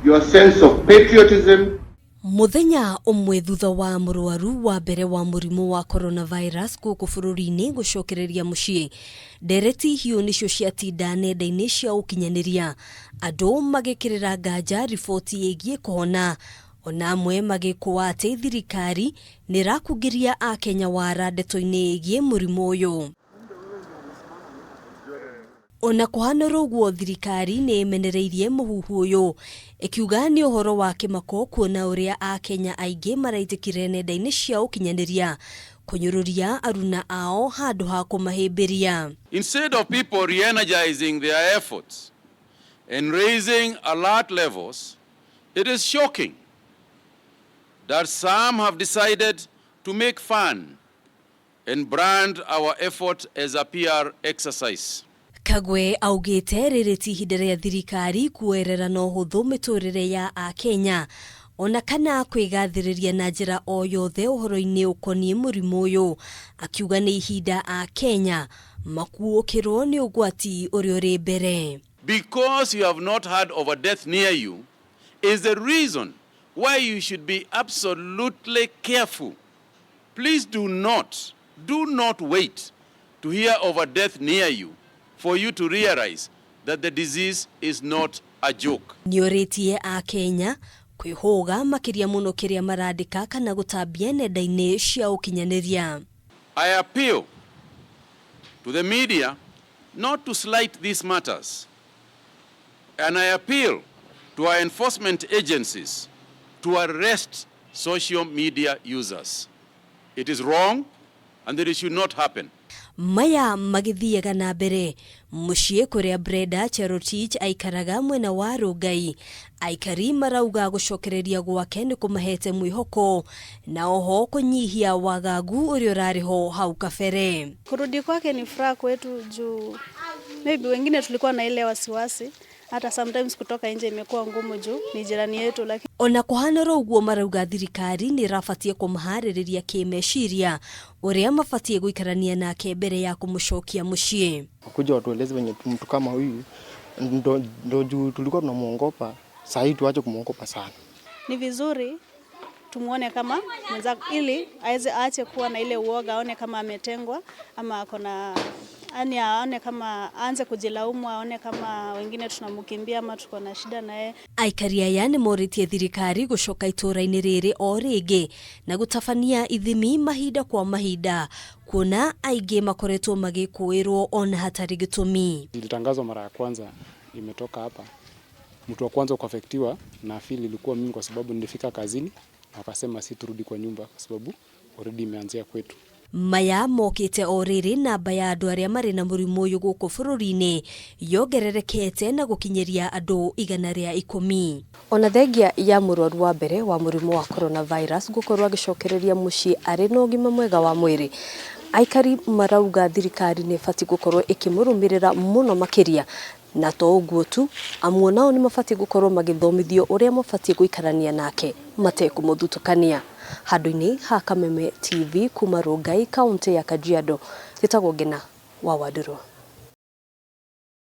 your sense of patriotism. Muthenya umwe thutha wa murwaru wa mbere wa murimu wa coronavirus guku bururi-ini gucokereria mucii, ndereti hiu nicio ciatinda nenda-ini cia ukinyaniria, andu magikirira nganja riboti yegie kuhona, ona amwe magikuwa ati thirikari nirakungiria Akenya wara ndeto-ini yegie murimu uyu. Ona kuhana roguo thirikari ni imenereirie muhuhu uyu, ikiuga ni uhoro wa kimako kuona uria Akenya aingi maraitikire nenda-ini cia ukinyaniria kunyururia aruna ao handu ha kumahimbiria. Instead of people re-energizing their efforts and raising alert levels, it is shocking that some have decided to make fun and brand our effort as a PR exercise. Kagwe augite ririti ihinda ria thirikari kuerera no huthu miturire ya Akenya, ona kana kwigathiriria na njira o yothe uhoro-ini ukonie murimu uyu, akiuga ni ihinda Akenya makuukirwo ni ugwati uri uri mbere. Because you have not heard of a death near you is the reason why you should be absolutely careful. Please do not wait to hear of a death near you for you to realize that the disease is not a joke. Nioritie Akenya kwihuga makiria muno kiria marandika kana gutambia nenda-ini cia ukinyaniria. I appeal to the media not to slight these matters, and I appeal to our enforcement agencies to arrest social media users. It is wrong and it should not happen. Maya magithiaga na mbere mucii kuria Brenda Cherotich aikaraga mwena wa Rongai, aikari marauga gucokereria gwake ni kumahete mwihoko na oho kunyihia wagagu uria urariho hau kabere. Kurudi kwake ni furaha kwetu juu maybe wengine tulikuwa na ile wasiwasi, hata sometimes kutoka nje imekuwa ngumu juu ni jirani yetu, lakini ona kuhana roguo marauga thirikari ni rafatie kumhaririria kimeciria uria mafatie guikarania nake mbere ya kumucokia mucii. Kuja watueleze venye mtu kama huyu ndo juu tulikuwa tunamuogopa, sasa hivi tuache kumuogopa sana. Ni vizuri tumuone kama mwenzako ili aache kuwa na ile uoga, aone kama ametengwa ama akona aone kama aanze kujilaumu, aone kama wengine tunamkimbia ama tuko na shida naye. Aikari aya ni moritie thirikari gucoka itura-ini riri o ringi na gutafania ithimi mahinda kwa mahinda, kuona aingi makoretwo magikuirwo ona hatari gitumi. Ilitangazwa mara ya kwanza imetoka hapa, mtu wa kwanza kuafektiwa na afili ilikuwa mimi, kwa sababu nilifika kazini wakasema si turudi kwa nyumba kwa sababu already imeanzia kwetu. Maya mokite oriri namba ya andu aria mari na murimu uyu guku bururi-ini yongererekete na gukinyeria andu 110. Ona thengia ya murwaru wa mbere wa murimu wa coronavirus gukorwo agicokereria mucii ari na ugima mwega wa mwiri, aikari marauga thirikari ni fati gukorwo ikimurumirira muno makiria, na to uguo tu amwe nao ni mafati gukorwo magithomithio uria mafati guikarania nake matekumuthutũkania. Handu-ini ha Kameme TV kuma Rongai, kaunti ya Kajiado, gitagwo Ngina wa Waduro.